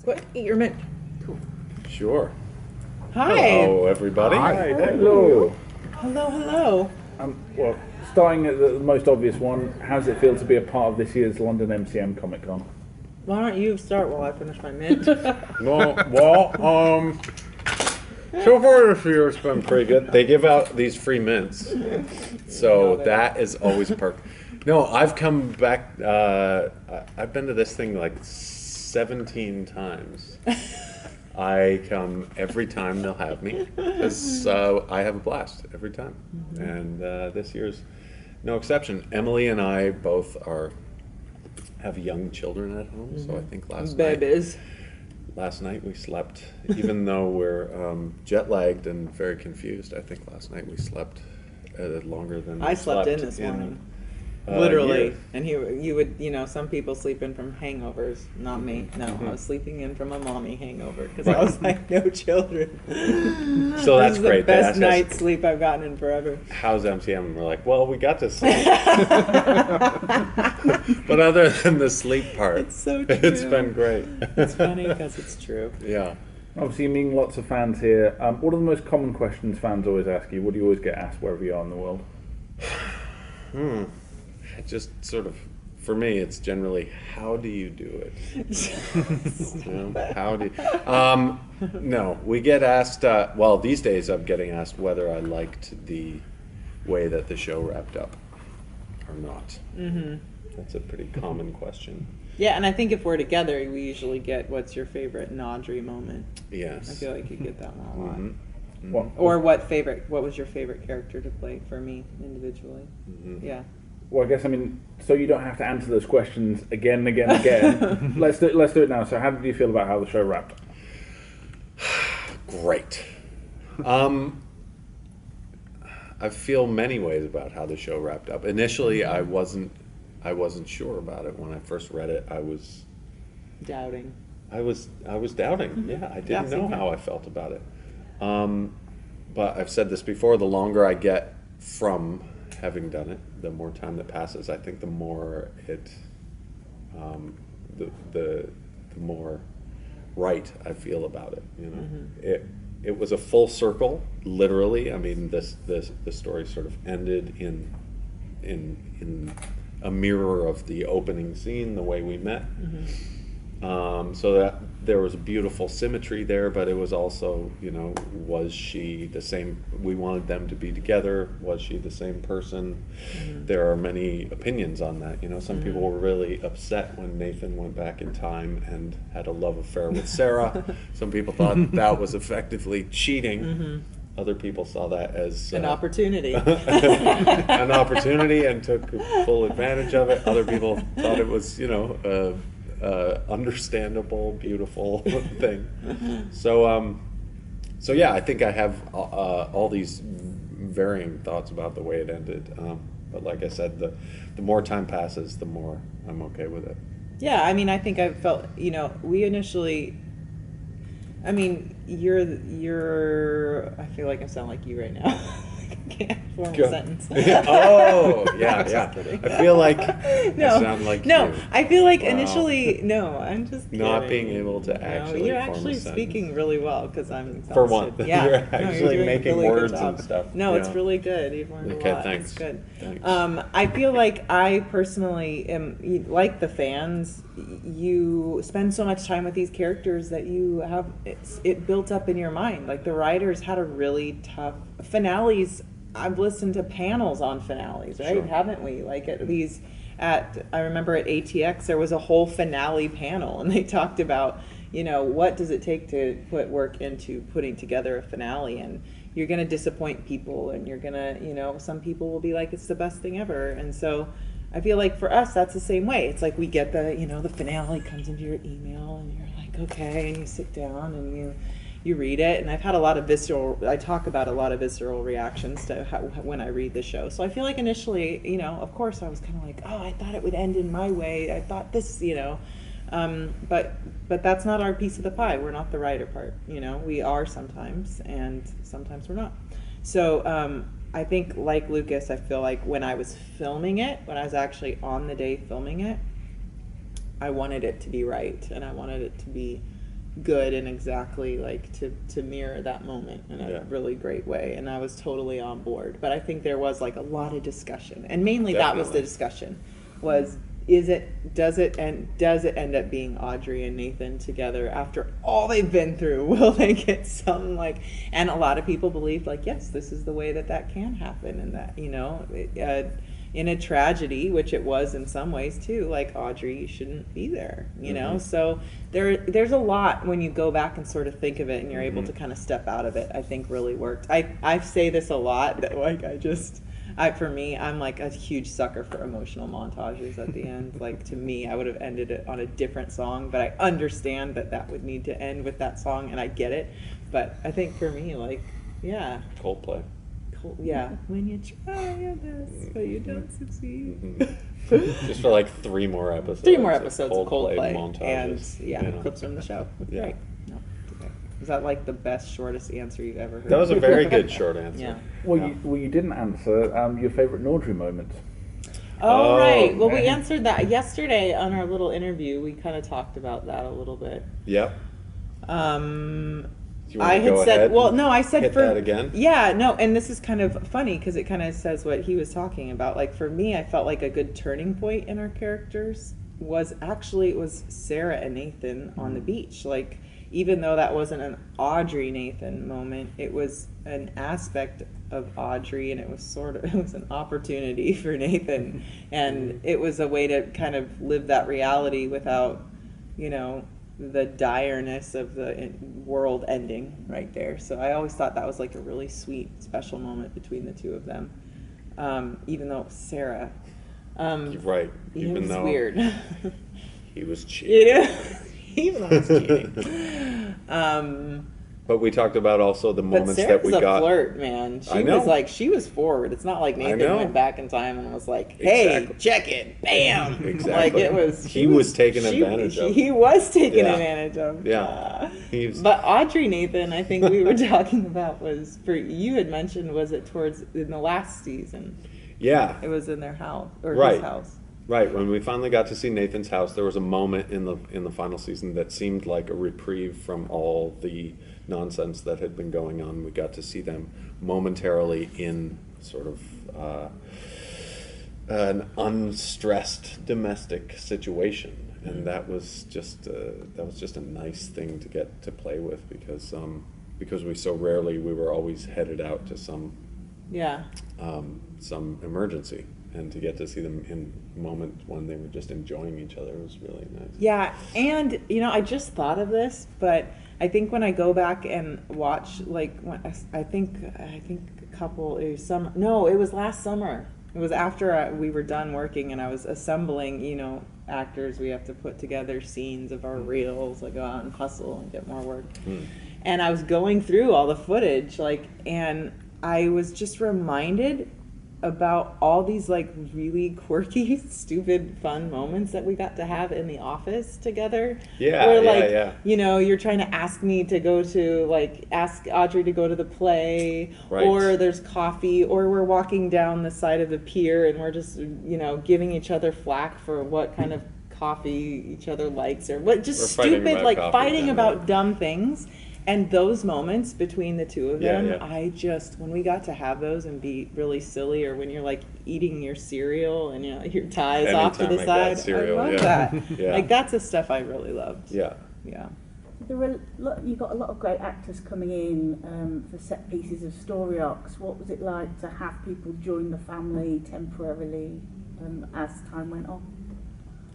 What? Eat your mint. Cool. Sure. Hi. Hello, everybody. Hi. Hello. Hello. Well, starting at the most obvious one, how does it feel to be a part of this year's London MCM Comic Con? Why don't you start while I finish my mint? So far this year it's been pretty good. They give out these free mints, so that is always a perk. No, I've come back. I've been to this thing like 17 times. I come every time they'll have me because I have a blast every time, and this year's no exception. Emily and I both have young children at home, so I think last night we slept, even though we're jet lagged and very confused. I think last night we slept longer than I slept in this morning. Literally. Yeah. And you would, some people sleep in from hangovers. Not me. No, I was sleeping in from a mommy hangover because I was like, no children. So that's this is great. the best night's sleep I've gotten in forever. How's MCM? And we're like, well, we got to sleep. But other than the sleep part, It's so true. It's been great. It's funny because it's true. Yeah. Obviously, you meet lots of fans here. What are the most common questions fans always ask you? What do you always get asked wherever you are in the world? It just sort of, for me, it's generally, how do you do it? How do you, no, we get asked, well, these days I'm getting asked whether I liked the way that the show wrapped up or not. That's a pretty common question. Yeah, and I think if we're together, we usually get, what's your favorite Audrey moment? Yes. I feel like you get that one a lot. What? Or what was your favorite character to play for me individually? Yeah. Well, I guess, so you don't have to answer those questions again and again and again. Let's do it now. So how did you feel about how the show wrapped? Great. I feel many ways about how the show wrapped up. Initially, I wasn't sure about it. When I first read it, I was Doubting. I was doubting. Yeah, I didn't know how I felt about it. But I've said this before, the longer I get from having done it, the more time that passes, I think the more it, the more right I feel about it. It was a full circle, literally. The story sort of ended in a mirror of the opening scene, the way we met. So that there was a beautiful symmetry there, but it was also, was she the same? We wanted them to be together. Was she the same person? There are many opinions on that. Some people were really upset when Nathan went back in time and had a love affair with Sarah. Some people thought that was effectively cheating. Other people saw that as an opportunity. An opportunity, and took full advantage of it. Other people thought it was, understandable, beautiful thing. So yeah, I think I have all these varying thoughts about the way it ended. But like I said, the more time passes, the more I'm okay with it. Yeah, I think I felt, we initially, you're, I feel like I sound like you right now. I can't form a sentence. Oh, yeah. I feel like I sound like you. I feel like initially, I'm just not kidding. being able to actually you're form actually a sentence. speaking really well because I'm exhausted. For one, yeah. you're actually doing making really words good job. and stuff. No, Yeah. it's really good. You've learned a lot. Thanks. It's good. Thanks. I feel like I personally am, like the fans, you spend so much time with these characters that you have, it built up in your mind. Like the writers had a really tough finales. I've listened to panels on finales, right? Sure. Haven't we? Like I remember at ATX there was a whole finale panel, and they talked about, what does it take to put work into putting together a finale, and you're going to disappoint people, and you're going to, some people will be like, it's the best thing ever, and so I feel like for us that's the same way. It's like we get the finale comes into your email, and you're like, okay, and you sit down and you read it, and I've had I talk about a lot of visceral reactions to when I read the show. So I feel like initially, of course I was kind of like, oh, I thought it would end in my way. I thought this, but that's not our piece of the pie. We're not the writer part, we are sometimes, and sometimes we're not. So I think, like Lucas, I feel like when I was filming it, when I was actually on the day filming it, I wanted it to be right, and I wanted it to be good and exactly like to mirror that moment in a really great way, and I was totally on board. But I think there was like a lot of discussion, and mainly that was the discussion, was does it end up being Audrey and Nathan together after all they've been through? Will they get some like, and a lot of people believe like, yes, this is the way that can happen, and that, you know, in a tragedy, which it was in some ways too, like Audrey shouldn't be there, you know? So there's a lot when you go back and sort of think of it, and you're able to kind of step out of it, I think really worked. I say this a lot, that like for me, I'm like a huge sucker for emotional montages at the end. Like, to me, I would have ended it on a different song, but I understand that would need to end with that song, and I get it. But I think for me, like, yeah. Coldplay. Yeah, when you try your best, but you don't succeed. Just for like 3 more episodes. 3 more episodes of Coldplay montages, and clips from the show. Great. No, okay. Is that like the best, shortest answer you've ever heard? That was a very good short answer. Yeah. Well, you didn't answer your favorite Audrey moment. Oh, right. Well, we answered that yesterday on our little interview. We kind of talked about that a little bit. Yep. I had said, well, no, I said hit for that again. Yeah, no, and this is kind of funny because it kind of says what he was talking about. Like, for me, I felt like a good turning point in our characters was actually, it was Sarah and Nathan on the beach. Like, even though that wasn't an Audrey Nathan moment, it was an aspect of Audrey, and it was it was an opportunity for Nathan, and it was a way to kind of live that reality without, you know, the direness of the world ending right there. So I always thought that was like a really sweet, special moment between the two of them. Even though it was Sarah. You're right. Even though weird. He was cheating. Yeah. Even though it was cheating. But we talked about also the moments that we got. But Sarah's a flirt, man. She was forward. It's not like Nathan went back in time and was like, hey, check it, bam. Exactly. Like, it was. He was taken advantage of. He was taken advantage of. Yeah. But Audrey Nathan, I think we were talking about was, you had mentioned, was it in the last season? Yeah. It was in their house, or his house. Right, when we finally got to see Nathan's house, there was a moment in the final season that seemed like a reprieve from all the nonsense that had been going on. We got to see them momentarily in sort of an unstressed domestic situation, and that was just a nice thing to get to play with, because we were always headed out to some emergency. And to get to see them in a moment when they were just enjoying each other was really nice. Yeah, and I just thought of this, but I think when I go back and watch, like, I think a couple, it was last summer. It was after we were done working, and I was assembling, actors. We have to put together scenes of our reels, like go out and hustle and get more work. And I was going through all the footage, and I was just reminded about all these like really quirky, stupid, fun moments that we got to have in the office together. You're trying to ask me to go to ask Audrey to go to the play, or there's coffee, or we're walking down the side of the pier and we're just giving each other flack for what kind of coffee each other likes, or what, just stupid, fighting about dumb things. And those moments between the two of them, when we got to have those and be really silly, or when you're like eating your cereal and your tie's off to the side, I love that. Like, that's the stuff I really loved. Yeah. You got a lot of great actors coming in for set pieces of story arcs. What was it like to have people join the family temporarily as time went on?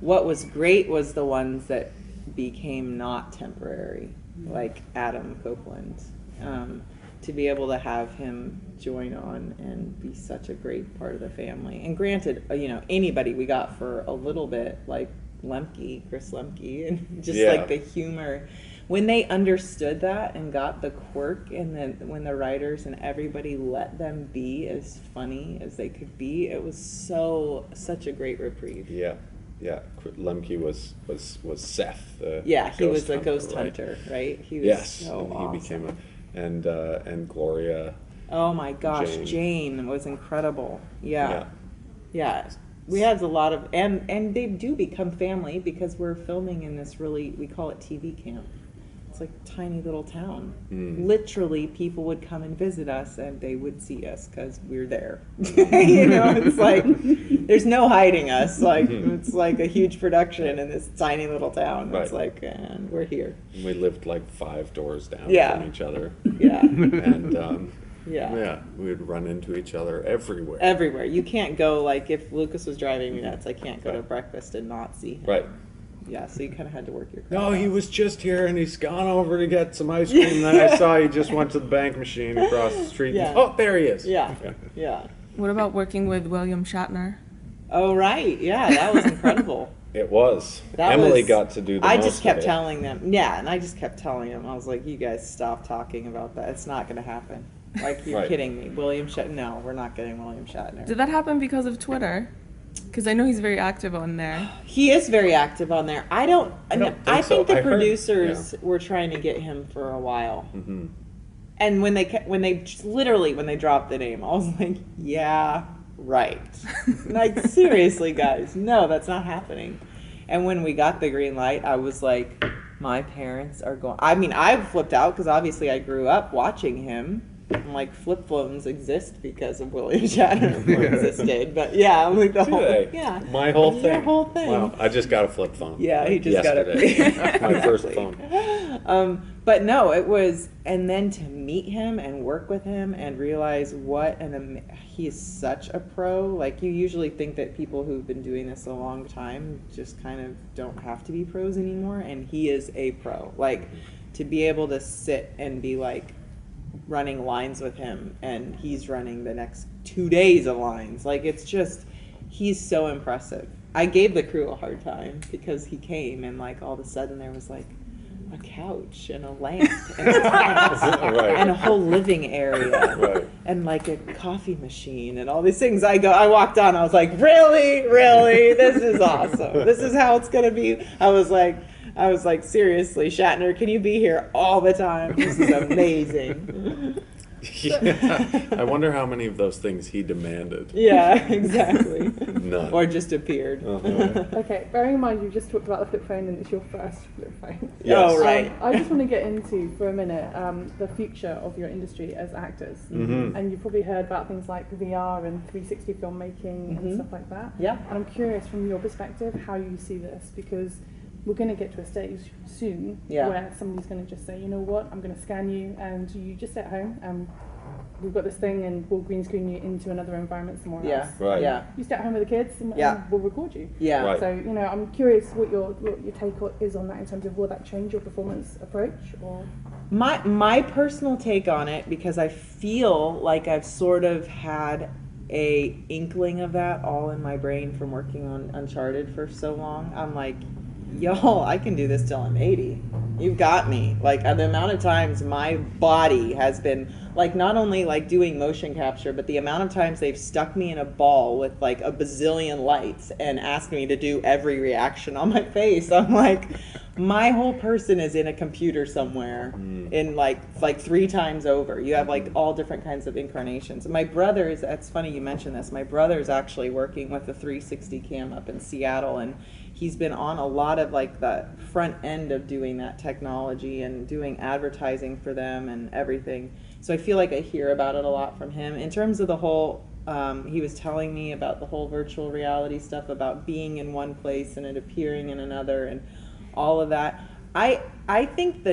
What was great was the ones that became not temporary. Like Adam Copeland, to be able to have him join on and be such a great part of the family. And granted, anybody we got for a little bit, like Chris Lemke, and just like the humor, when they understood that and got the quirk, and then when the writers and everybody let them be as funny as they could be, it was such a great reprieve. Yeah, Lemke was Seth. He was the ghost hunter, right? He was so awesome. He became and Gloria. Oh my gosh, Jane was incredible. Yeah. We have a lot of, and they do become family because we're filming in this really, we call it TV camp. It's like a tiny little town. Literally, people would come and visit us and they would see us because we're there. You know, it's like, there's no hiding us. Like, it's like a huge production in this tiny little town. It's like, and we're here. We lived like 5 doors down from each other. Yeah. And, we would run into each other everywhere. Everywhere. You can't go, like, if Lucas was driving me nuts, I can't go to breakfast and not see him. Right. Yeah, so you kind of had to work your craft. No, he was just here and he's gone over to get some ice cream. And then I saw he just went to the bank machine across the street. Yeah. Oh, there he is. Yeah. What about working with William Shatner? Oh, right. Yeah, that was incredible. It was. That Emily was, got to do the I most just kept of it. telling them. Yeah, and I just kept telling them. I was like, you guys stop talking about that. It's not going to happen. Like, you're kidding me. William Shatner. No, we're not getting William Shatner. Did that happen because of Twitter? Because I know he's very active on there. He is very active on there. I think the I heard- producers were trying to get him for a while. And when they dropped the name, I was like, yeah, right. Like, seriously, guys, no, that's not happening. And when we got the green light, I was like, my parents are going. I mean, I flipped out because obviously I grew up watching him. I'm like, flip phones exist because of William Shatner existed. But yeah, I'm like, My whole thing. Your whole thing. Wow, I just got a flip phone. Yeah, he just got it. My first phone. But no, it was, and then to meet him and work with him and realize he is such a pro. Like, you usually think that people who've been doing this a long time just kind of don't have to be pros anymore, and he is a pro. Like, to be able to sit and be like, running lines with him and he's running the next 2 days of lines, like, it's just, he's so impressive. I gave the crew a hard time because he came and like all of a sudden there was like a couch and a lamp and a tent and a whole living area and like a coffee machine and all these things. I walked on, I was like, really, this is awesome, this is how it's gonna be. I was like, seriously, Shatner, can you be here all the time? This is amazing. I wonder how many of those things he demanded. Yeah, exactly. None. Or just appeared. Okay, bearing in mind you just talked about the flip phone and it's your first flip phone. Yes. Oh, right. I just want to get into, for a minute, the future of your industry as actors. And you've probably heard about things like VR and 360 filmmaking and stuff like that. Yeah. And I'm curious, from your perspective, how you see this, because we're going to get to a stage soon where somebody's going to just say, you know what, I'm going to scan you and you just sit at home and we've got this thing and we'll green screen you into another environment somewhere else. Right. Yeah. You stay at home with the kids and we'll record you. Yeah. Right. So, you know, I'm curious what your take is on that in terms of, will that change your performance approach? Or My personal take on it, because I feel like I've sort of had a inkling of that all in my brain from working on Uncharted for so long. I'm like, y'all, I can do this till I'm 80. You've got me. Like, the amount of times my body has been, like, not only like doing motion capture, but the amount of times they've stuck me in a ball with like a bazillion lights and asked me to do every reaction on my face. I'm like, my whole person is in a computer somewhere in like 3 times over. You have like all different kinds of incarnations. My brother is, that's funny you mentioned this, my brother's actually working with a 360 cam up in Seattle, and he's been on a lot of like the front end of doing that technology and doing advertising for them and everything. So I feel like I hear about it a lot from him. In terms of the whole, he was telling me about the whole virtual reality stuff, about being in one place and it appearing in another and all of that. I think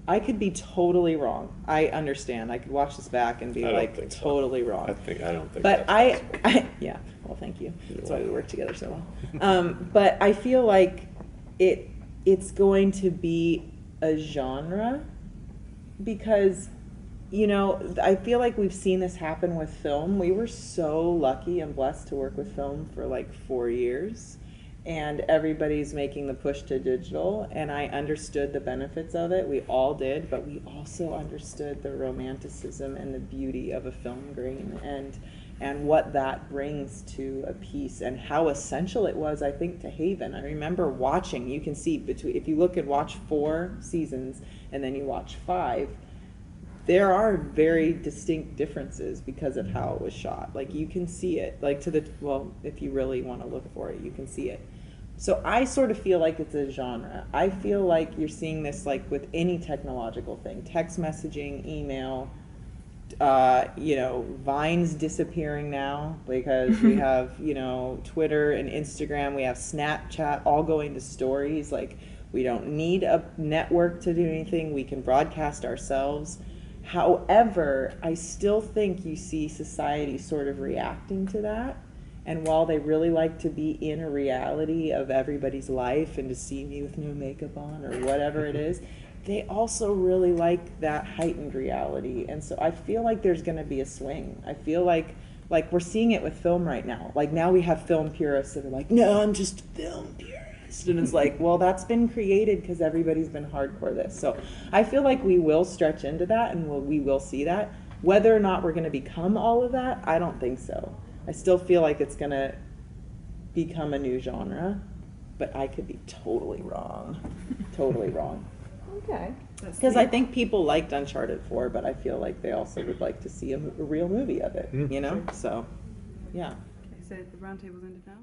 I could be totally wrong. I understand. I could watch this back and be like totally wrong. I don't think. But that's yeah. Well, thank you. That's why we work together so well. But I feel like it's going to be a genre, because, you know, I feel like we've seen this happen with film. We were so lucky and blessed to work with film for like 4 years, and everybody's making the push to digital, and I understood the benefits of it. We all did, but we also understood the romanticism and the beauty of a film grain and what that brings to a piece, and how essential it was, I think, to Haven. I remember watching, you can see if you look and watch 4 seasons and then you watch 5, there are very distinct differences because of how it was shot. Like you can see it, like if you really want to look for it, you can see it. So I sort of feel like it's a genre. I feel like you're seeing this like with any technological thing, text messaging, email, Vine's disappearing now because we have, Twitter and Instagram, we have Snapchat all going to stories. Like we don't need a network to do anything. We can broadcast ourselves. However, I still think you see society sort of reacting to that. And while they really like to be in a reality of everybody's life and to see me with no makeup on or whatever it is, they also really like that heightened reality. And so I feel like there's going to be a swing. I feel like we're seeing it with film right now. Like now we have film purists that are like, no, I'm just a film purist. And it's like, well, that's been created because everybody's been hardcore this. So I feel like we will stretch into that and we will see that. Whether or not we're going to become all of that, I don't think so. I still feel like it's going to become a new genre, but I could be totally wrong. Totally wrong. Okay. Because I think people liked Uncharted 4, but I feel like they also would like to see a real movie of it, So, yeah. Okay, so the round table's ended now.